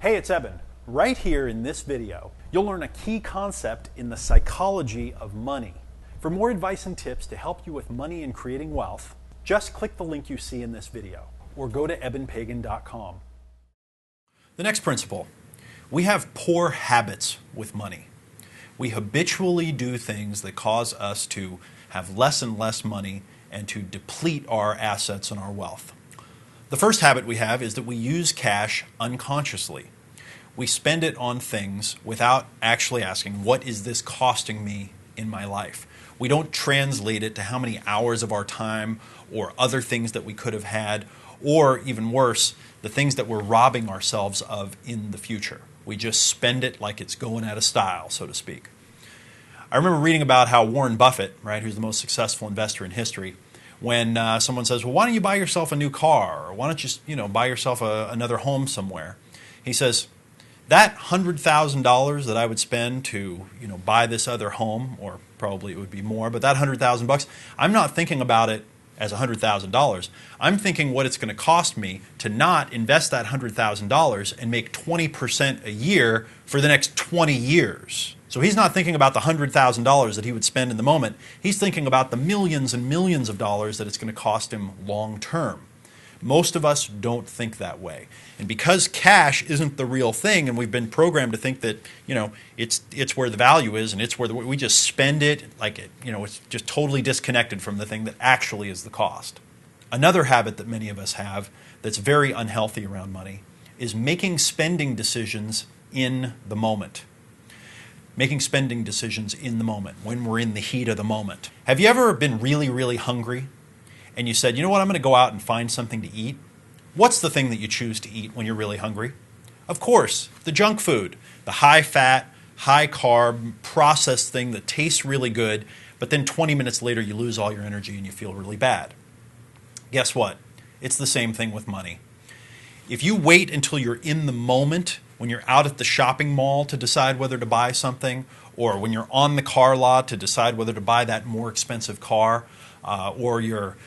Hey, it's Eben. Right here in this video, you'll learn a key concept in the psychology of money. For more advice and tips to help you with money and creating wealth, just click the link you see in this video or go to ebenpagan.com. The next principle, we have poor habits with money. We habitually do things that cause us to have less and less money and to deplete our assets and our wealth. The first habit we have is that we use cash unconsciously. We spend it on things without actually asking, what is this costing me in my life? We don't translate it to how many hours of our time or other things that we could have had, or even worse, the things that we're robbing ourselves of in the future. We just spend it like it's going out of style, so to speak. I remember reading about how Warren Buffett, right, who's the most successful investor in history, when someone says, well, why don't you buy yourself a new car? Or why don't you buy yourself another home somewhere? He says, that $100,000 that I would spend to buy this other home, or probably it would be more, but that $100,000, I'm not thinking about it as $100,000. I'm thinking what it's going to cost me to not invest that $100,000 and make 20% a year for the next 20 years. So he's not thinking about the $100,000 that he would spend in the moment. He's thinking about the millions and millions of dollars that it's going to cost him long term. Most of us don't think that way. And because cash isn't the real thing, and we've been programmed to think that, it's where the value is, and it's where we just spend it like it's just totally disconnected from the thing that actually is the cost. Another habit that many of us have that's very unhealthy around money is making spending decisions in the moment. Making spending decisions in the moment, when we're in the heat of the moment. Have you ever been really, really hungry and you said, you know what, I'm going to go out and find something to eat? What's the thing that you choose to eat when you're really hungry? Of course, the junk food, the high-fat, high-carb, processed thing that tastes really good, but then 20 minutes later you lose all your energy and you feel really bad. Guess what? It's the same thing with money. If you wait until you're in the moment, when you're out at the shopping mall to decide whether to buy something, or when you're on the car lot to decide whether to buy that more expensive car, or your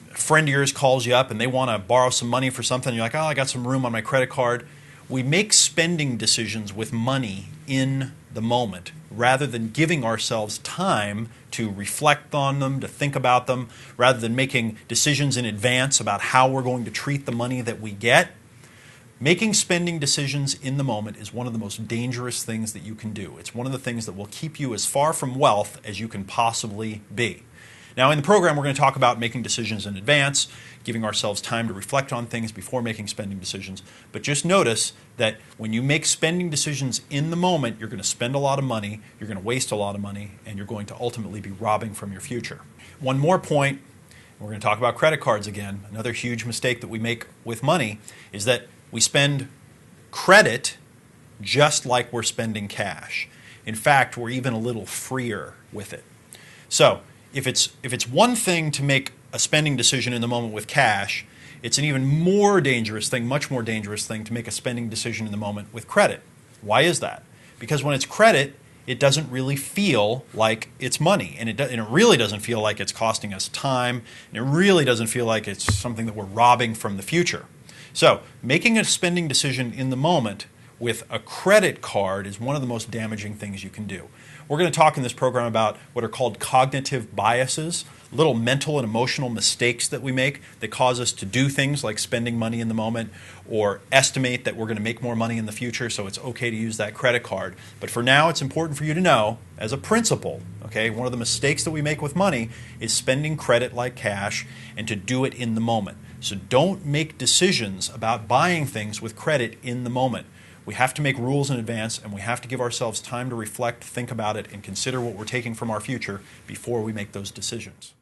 friend of yours calls you up and they want to borrow some money for something, you're like, oh, I got some room on my credit card. We make spending decisions with money in the moment rather than giving ourselves time to reflect on them, to think about them, rather than making decisions in advance about how we're going to treat the money that we get. Making spending decisions in the moment is one of the most dangerous things that you can do. It's one of the things that will keep you as far from wealth as you can possibly be. Now, in the program, we're going to talk about making decisions in advance, giving ourselves time to reflect on things before making spending decisions. But just notice that when you make spending decisions in the moment, you're going to spend a lot of money, you're going to waste a lot of money, and you're going to ultimately be robbing from your future. One more point, we're going to talk about credit cards again. Another huge mistake that we make with money is that we spend credit just like we're spending cash. In fact, we're even a little freer with it. So, if it's one thing to make a spending decision in the moment with cash, it's an even more dangerous thing, much more dangerous thing to make a spending decision in the moment with credit. Why is that? Because when it's credit, it doesn't really feel like it's money, and it really doesn't feel like it's costing us time, and it really doesn't feel like it's something that we're robbing from the future. So, making a spending decision in the moment with a credit card is one of the most damaging things you can do. We're going to talk in this program about what are called cognitive biases, little mental and emotional mistakes that we make that cause us to do things like spending money in the moment or estimate that we're going to make more money in the future, so it's okay to use that credit card. But for now, it's important for you to know, as a principle, okay, one of the mistakes that we make with money is spending credit like cash and to do it in the moment. So don't make decisions about buying things with credit in the moment. We have to make rules in advance, and we have to give ourselves time to reflect, think about it, and consider what we're taking from our future before we make those decisions.